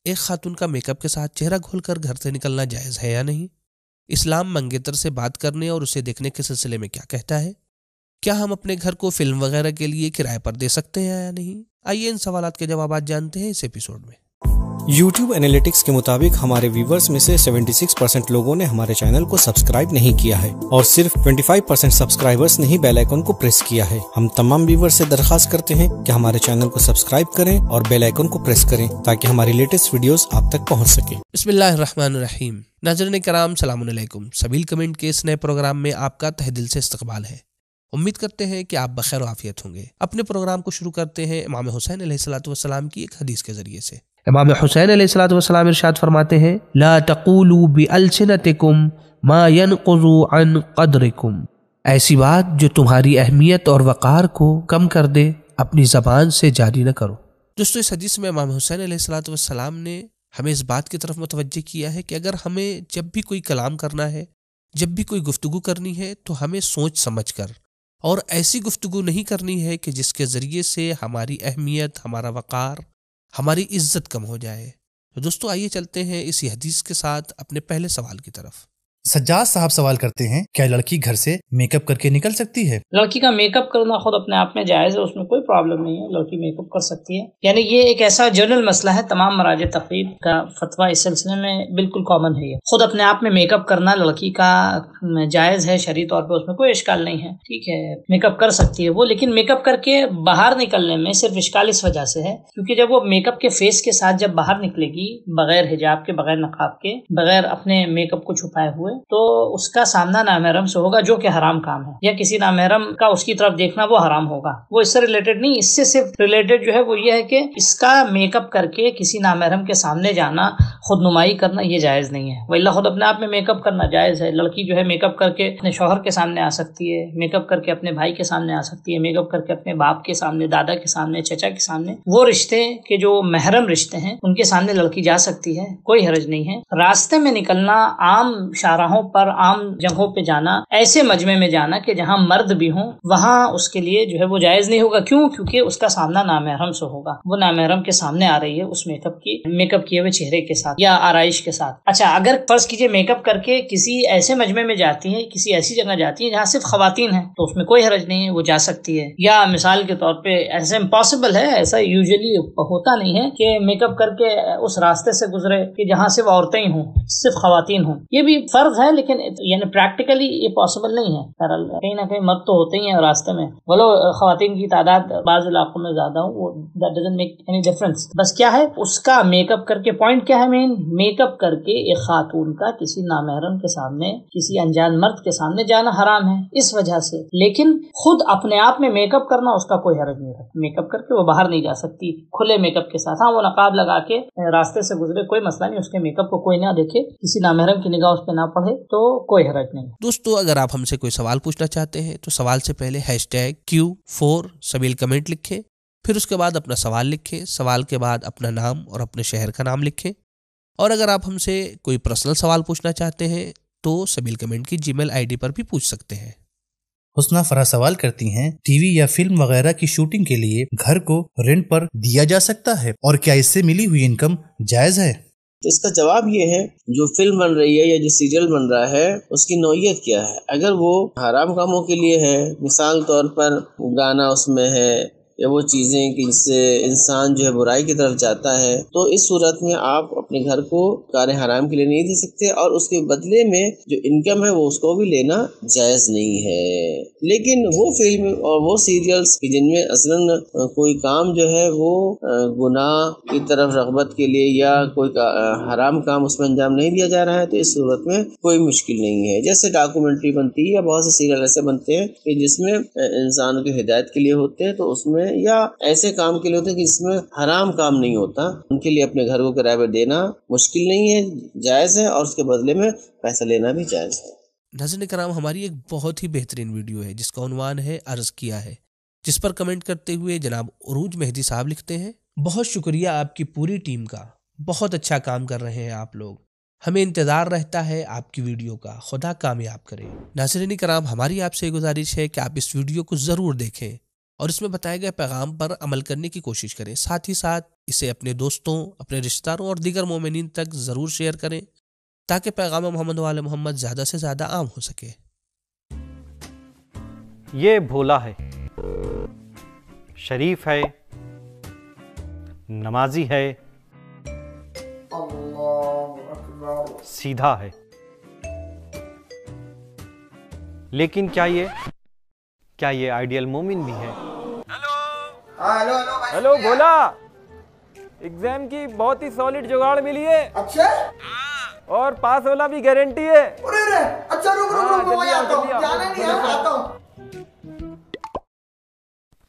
ایک خاتون کا میک اپ کے ساتھ چہرہ کھول کر گھر سے نکلنا جائز ہے یا نہیں؟ اسلام منگیتر سے بات کرنے اور اسے دیکھنے کے سلسلے میں کیا کہتا ہے؟ کیا ہم اپنے گھر کو فلم وغیرہ کے لیے کرائے پر دے سکتے ہیں یا نہیں؟ آئیے ان سوالات کے جوابات جانتے ہیں اس ایپیسوڈ میں۔ یوٹیوب انالیٹکس کے مطابق ہمارے ویورز میں سے 76% لوگوں نے ہمارے چینل کو سبسکرائب نہیں کیا ہے اور صرف 25% سبسکرائبرز نے ہی بیل آئیکن کو پریس کیا ہے۔ ہم تمام ویورز سے درخواست کرتے ہیں کہ ہمارے چینل کو سبسکرائب کریں اور بیل آئیکن کو پریس کریں تاکہ ہماری لیٹسٹ ویڈیوز آپ تک پہنچ سکیں۔ بسم اللہ الرحمن الرحیم۔ ناظرین کرام السلام علیکم۔ سبیل کمنٹ کے اس نئے پروگرام میں آپ کا تہ دل سے استقبال ہے۔ امید کرتے ہیں کہ آپ بخیر و عافیت ہوں گے۔ اپنے پروگرام کو شروع کرتے ہیں امام حسین علیہ الصلوۃ والسلام کی ایک حدیث کے ذریعے سے۔ امام حسین علیہ الصلوۃ والسلام ارشاد فرماتے ہیں، لا تقولوا بألسنتکم ما ينقض عن قدرکم، ایسی بات جو تمہاری اہمیت اور وقار کو کم کر دے اپنی زبان سے جاری نہ کرو۔ دوستو، اس حدیث میں امام حسین علیہ الصلوۃ والسلام نے ہمیں اس بات کی طرف متوجہ کیا ہے کہ اگر ہمیں جب بھی کوئی کلام کرنا ہے، جب بھی کوئی گفتگو کرنی ہے، تو ہمیں سوچ سمجھ کر اور ایسی گفتگو نہیں کرنی ہے کہ جس کے ذریعے سے ہماری اہمیت، ہمارا وقار، ہماری عزت کم ہو جائے۔ تو دوستو آئیے چلتے ہیں اسی حدیث کے ساتھ اپنے پہلے سوال کی طرف۔ سجاد صاحب سوال کرتے ہیں، کیا لڑکی گھر سے میک اپ کر کے نکل سکتی ہے؟ لڑکی کا میک اپ کرنا خود اپنے آپ میں جائز ہے، اس میں کوئی پرابلم نہیں ہے، لڑکی میک اپ کر سکتی ہے۔ یعنی یہ ایک ایسا جنرل مسئلہ ہے، تمام مراجع تقریب کا فتویٰ اس سلسلے میں بالکل کامن ہے۔ یہ خود اپنے آپ میں میک اپ کرنا لڑکی کا جائز ہے، شرعی طور پہ اس میں کوئی اشکال نہیں ہے، ٹھیک ہے، میک اپ کر سکتی ہے وہ۔ لیکن میک اپ کر کے باہر نکلنے میں صرف اشکال اس وجہ سے ہے کیونکہ جب وہ میک اپ کے فیس کے ساتھ جب باہر نکلے گی، بغیر حجاب کے، بغیر نقاب کے، بغیر اپنے میک اپ کو چھپائے ہوئے، تو اس کا سامنا نامحرم سے ہوگا، جو کہ حرام کام ہے، یا کسی نامحرم کا اس کی طرف دیکھنا وہ حرام ہوگا۔ وہ اس سے ریلیٹڈ نہیں، اس سے صرف ریلیٹڈ جو ہے وہ یہ ہے کہ اس کا میک اپ کر کے کسی نامحرم کے سامنے جانا، خود نمائی کرنا، یہ جائز نہیں ہے۔ واللہ خود اپنے آپ میں میک اپ کرنا جائز ہے۔ لڑکی جو ہے میک اپ کر کے اپنے شوہر کے سامنے آ سکتی ہے، میک اپ کر کے اپنے بھائی کے سامنے آ سکتی ہے، میک اپ کر کے اپنے باپ کے سامنے، دادا کے سامنے، چچا کے سامنے، وہ رشتے کے جو محرم رشتے ہیں ان کے سامنے لڑکی جا سکتی ہے، کوئی حرج نہیں ہے۔ راستے میں نکلنا، عام شاہراہوں پر، عام جگہوں پہ جانا، ایسے مجمع میں جانا کہ جہاں مرد بھی ہوں، وہاں اس کے لیے جو ہے وہ جائز نہیں ہوگا۔ کیوں؟ کیونکہ اس کا سامنا نامحرم سے ہوگا، وہ نامحرم کے سامنے آ رہی ہے اس میک اپ کیے ہوئے چہرے کے ساتھ یا آرائش کے ساتھ۔ اچھا، اگر فرض کیجئے میک اپ کر کے کسی ایسے مجمع میں جاتی ہیں، کسی ایسی جگہ جاتی ہیں جہاں صرف خواتین ہیں، تو اس میں کوئی حرج نہیں ہے، وہ جا سکتی ہے۔ یا مثال کے طور پہ ایسا امپاسبل ہے، ایسا یوزلی ہوتا نہیں ہے کہ میک اپ کر کے اس راستے سے گزرے کہ جہاں صرف عورتیں ہی ہوں، صرف خواتین ہوں۔ یہ بھی فرض ہے، لیکن یعنی پریکٹیکلی یہ پاسبل نہیں ہے۔ کہیں نہ کہیں مرد تو ہوتے ہی ہیں راستے میں، بولو خواتین کی تعداد بعض علاقوں میں زیادہ ہو، وہ that doesn't make any difference۔ بس کیا ہے، اس کا میک اپ کر کے، پوائنٹ کیا ہے مین، میک اپ کر کے ایک خاتون کا کسی نامحرم کے سامنے، کسی انجان مرد کے سامنے جانا حرام ہے اس وجہ سے۔ لیکن خود اپنے آپ میں میک اپ کرنا، اس کا کوئی حرج نہیں ہے۔ میک اپ کر کے وہ باہر نہیں جا سکتی کھلے میک اپ کے ساتھ۔ ہاں، وہ نقاب لگا کے راستے سے گزرے، کوئی مسئلہ نہیں، اس کے میک اپ کو کوئی نہ دیکھے، کسی نامحرم کی نگاہ اس پہ نہ پڑے، تو کوئی حرج نہیں۔ دوستو، اگر آپ ہم سے کوئی سوال پوچھنا چاہتے ہیں تو سوال سے پہلے #Q4 سبیل کمنٹ لکھیں، پھر اس کے بعد اپنا سوال لکھیں، سوال کے بعد اپنا نام اور اپنے شہر کا نام لکھیں۔ اور اگر آپ ہم سے کوئی پرسنل سوال پوچھنا چاہتے ہیں تو سبیل کمنٹ کی جی میل ID پر بھی پوچھ سکتے ہیں۔ حسنہ فرح سوال کرتی ہیں، ٹی وی یا فلم وغیرہ کی شوٹنگ کے لیے گھر کو رینٹ پر دیا جا سکتا ہے اور کیا اس سے ملی ہوئی انکم جائز ہے؟ اس کا جواب یہ ہے، جو فلم بن رہی ہے یا جو سیریل بن رہا ہے اس کی نوعیت کیا ہے۔ اگر وہ حرام کاموں کے لیے ہے، مثال طور پر گانا اس میں ہے یا وہ چیزیں کہ جس سے انسان جو ہے برائی کی طرف جاتا ہے، تو اس صورت میں آپ اپنے گھر کو کار حرام کے لیے نہیں دے سکتے، اور اس کے بدلے میں جو انکم ہے وہ اس کو بھی لینا جائز نہیں ہے۔ لیکن وہ فلم اور وہ سیریلز جن میں اصلاً کوئی کام جو ہے وہ گناہ کی طرف رغبت کے لیے یا کوئی حرام کام اس میں انجام نہیں دیا جا رہا ہے، تو اس صورت میں کوئی مشکل نہیں ہے۔ جیسے ڈاکومنٹری بنتی ہے یا بہت سے سیریل ایسے بنتے ہیں کہ جس میں انسان کی ہدایت کے لیے ہوتے ہیں، تو اس میں یا ایسے کام کے لیے ہوتے ہیں کہ جس میں حرام کام نہیں ہوتا، ان کے لیے اپنے گھر کو کرایہ پر دینا مشکل نہیں ہے، جائز ہے، اور اس کے بدلے میں پیسہ لینا بھی جائز ہے۔ ناظرین کرام، ہماری ایک بہت ہی بہترین ویڈیو ہے جس کا عنوان ہے عرض کیا ہے، جس پر کمنٹ کرتے ہوئے جناب عروج مہدی صاحب لکھتے ہیں، بہت شکریہ آپ کی پوری ٹیم کا، بہت اچھا کام کر رہے ہیں آپ لوگ، ہمیں انتظار رہتا ہے آپ کی ویڈیو کا، خدا کامیاب کرے۔ ناظرین کرام، ہماری آپ سے گزارش ہے کہ آپ اس ویڈیو کو ضرور دیکھیں اور اس میں بتائے گئے پیغام پر عمل کرنے کی کوشش کریں. ساتھ ہی ساتھ اسے اپنے دوستوں، اپنے رشتہ داروں اور دیگر مومنین تک ضرور شیئر کریں تاکہ پیغام محمد وآل محمد زیادہ سے زیادہ عام ہو سکے. یہ بھولا ہے، شریف ہے، نمازی ہے، سیدھا ہے، لیکن کیا یہ آئیڈیل مومن بھی ہے؟ ہیلو بولا، ایگزام کی بہت ہی سالڈ جگاڑ ملی ہے. اچھا، اور پاس ہونا بھی گارنٹی ہے. اچھا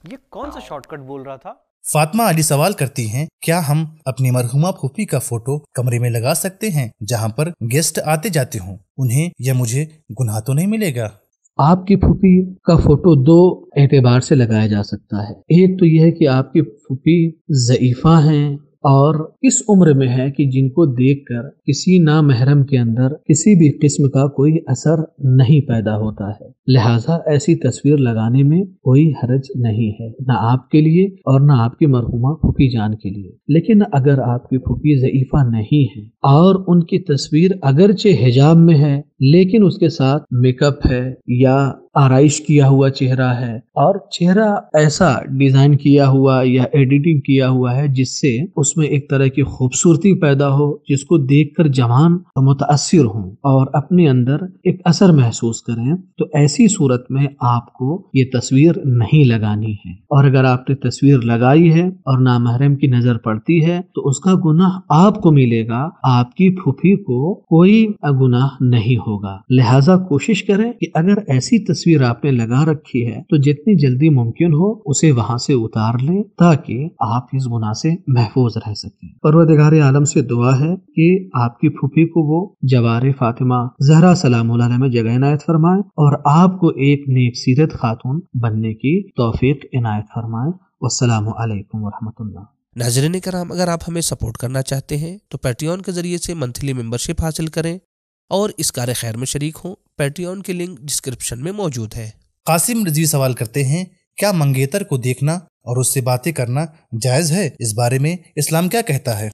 یہ کون سا شارٹ کٹ بول رہا تھا؟ فاطمہ علی سوال کرتی ہیں، کیا ہم اپنی مرحومہ پھوپھی کا فوٹو کمرے میں لگا سکتے ہیں جہاں پر گیسٹ آتے جاتے ہوں؟ انہیں یا مجھے گناہ تو نہیں ملے گا؟ آپ کی پھوپھی کا فوٹو دو اعتبار سے لگایا جا سکتا ہے. ایک تو یہ ہے کہ آپ کی پھوپھی ضعیفہ ہیں اور اس عمر میں ہے کہ جن کو دیکھ کر کسی نامحرم کے اندر کسی بھی قسم کا کوئی اثر نہیں پیدا ہوتا ہے، لہٰذا ایسی تصویر لگانے میں کوئی حرج نہیں ہے، نہ آپ کے لیے اور نہ آپ کی مرحومہ پھوپھی جان کے لیے. لیکن اگر آپ کی پھوپھی ضعیفہ نہیں ہے اور ان کی تصویر اگرچہ حجاب میں ہے لیکن اس کے ساتھ میک اپ ہے یا آرائش کیا ہوا چہرہ ہے اور چہرہ ایسا ڈیزائن کیا ہوا یا ایڈیٹنگ کیا ہوا ہے جس سے اس میں ایک طرح کی خوبصورتی پیدا ہو، جس کو دیکھ کر جوان متاثر ہوں اور اپنے اندر ایک اثر محسوس کریں، تو ایسی صورت میں آپ کو یہ تصویر نہیں لگانی ہے. اور اگر آپ نے تصویر لگائی ہے اور نامحرم کی نظر پڑتی ہے تو اس کا گناہ آپ کو ملے گا، آپ کی پھوپھی کو کوئی گناہ نہیں ہوگا. لہٰذا کوشش کریں کہ اگر ایسی تصویر آپ نے لگا رکھی ہے تو جتنی جلدی ممکن ہو اسے وہاں سے اتار لیں تاکہ آپ اس گناہ سے محفوظ رہ سکیں. پروردگار عالم سے دعا ہے کہ آپ کی پھوپھی کو وہ جوار فاطمہ زہرا سلام اللہ علیہ میں جگہ عنایت فرمائے اور آپ کو ایک نیک سیرت خاتون بننے کی توفیق عنایت فرمائے. والسلام علیکم ورحمۃ اللہ. ناظرین کرام، اگر آپ ہمیں سپورٹ کرنا چاہتے ہیں تو پیٹریون کے ذریعے سے منتھلی ممبرشپ حاصل کریں اور اس کار خیر میں شریک ہوں. پیٹریون کی لنک ڈسکرپشن میں موجود ہے. قاسم رضوی سوال کرتے ہیں، کیا منگیتر کو دیکھنا اور اس سے باتیں کرنا جائز ہے؟ اس بارے میں اسلام کیا کہتا ہے؟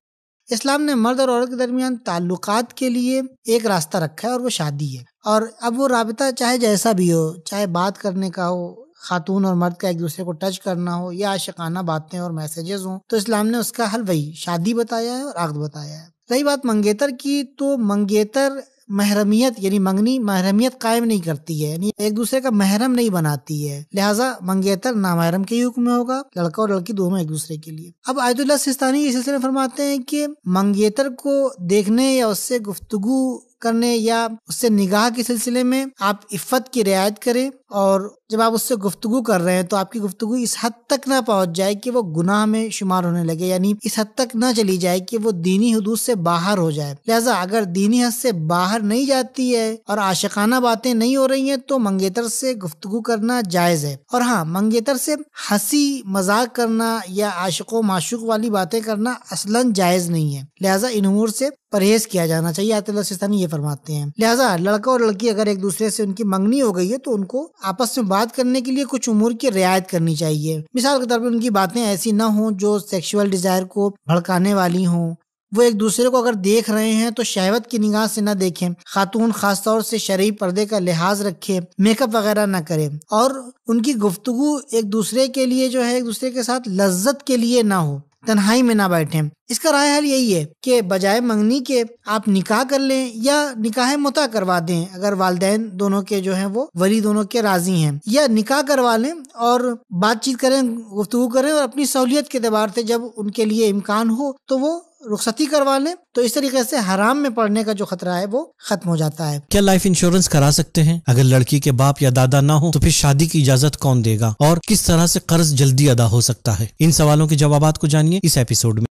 اسلام نے مرد اور عورت کے درمیان تعلقات کے لیے ایک راستہ رکھا ہے اور وہ شادی ہے. اور اب وہ رابطہ چاہے جیسا بھی ہو، چاہے بات کرنے کا ہو، خاتون اور مرد کا ایک دوسرے کو ٹچ کرنا ہو یا عاشقانہ باتیں اور میسیجز ہوں، تو اسلام نے اس کا حل وہی شادی بتایا ہے اور عقد بتایا ہے. رہی بات منگیتر کی، تو منگیتر محرمیت یعنی منگنی محرمیت قائم نہیں کرتی ہے، یعنی ایک دوسرے کا محرم نہیں بناتی ہے، لہٰذا منگیتر نامحرم کے حکم میں ہوگا، لڑکا اور لڑکی دونوں ایک دوسرے کے لیے. اب آیت اللہ سستانی اس سلسلے میں فرماتے ہیں کہ منگیتر کو دیکھنے یا اس سے گفتگو کرنے یا اس سے نگاہ کے سلسلے میں آپ عفت کی رعایت کریں، اور جب آپ اس سے گفتگو کر رہے ہیں تو آپ کی گفتگو اس حد تک نہ پہنچ جائے کہ وہ گناہ میں شمار ہونے لگے، یعنی اس حد تک نہ چلی جائے کہ وہ دینی حدود سے باہر ہو جائے. لہٰذا اگر دینی حد سے باہر نہیں جاتی ہے اور عاشقانہ باتیں نہیں ہو رہی ہیں تو منگیتر سے گفتگو کرنا جائز ہے. اور ہاں، منگیتر سے ہنسی مذاق کرنا یا عاشق و معشوق والی باتیں کرنا اصلاً جائز نہیں ہے، لہٰذا ان امور سے پرہیز کیا جانا چاہیے. آیت اللہ سستانی یہ فرماتے ہیں. لہٰذا لڑکا اور لڑکی اگر ایک دوسرے سے ان کی منگنی ہو گئی ہے تو ان کو آپس میں بات کرنے کے لیے کچھ امور کی رعایت کرنی چاہیے. مثال کے طور پر ان کی باتیں ایسی نہ ہوں جو سیکشول ڈیزائر کو بھڑکانے والی ہوں. وہ ایک دوسرے کو اگر دیکھ رہے ہیں تو شہوت کی نگاہ سے نہ دیکھیں. خاتون خاص طور سے شرعی پردے کا لحاظ رکھے، میک اپ وغیرہ نہ کرے، اور ان کی گفتگو ایک دوسرے کے لیے جو ہے ایک دوسرے کے ساتھ لذت کے لیے نہ ہو، تنہائی میں نہ بیٹھیں. اس کا رائے حل یہی ہے کہ بجائے منگنی کے آپ نکاح کر لیں یا نکاح متع کروا دیں اگر والدین دونوں کے جو ہیں وہ ولی دونوں کے راضی ہیں، یا نکاح کروا لیں اور بات چیت کریں، گفتگو کریں، اور اپنی سہولیت کے اعتبار سے جب ان کے لیے امکان ہو تو وہ رخصتی کروا لیں. تو اس طریقے سے حرام میں پڑنے کا جو خطرہ ہے وہ ختم ہو جاتا ہے. کیا لائف انشورنس کرا سکتے ہیں؟ اگر لڑکی کے باپ یا دادا نہ ہو تو پھر شادی کی اجازت کون دے گا، اور کس طرح سے قرض جلدی ادا ہو سکتا ہے؟ ان سوالوں کے جوابات کو جانیے اس ایپیسوڈ میں.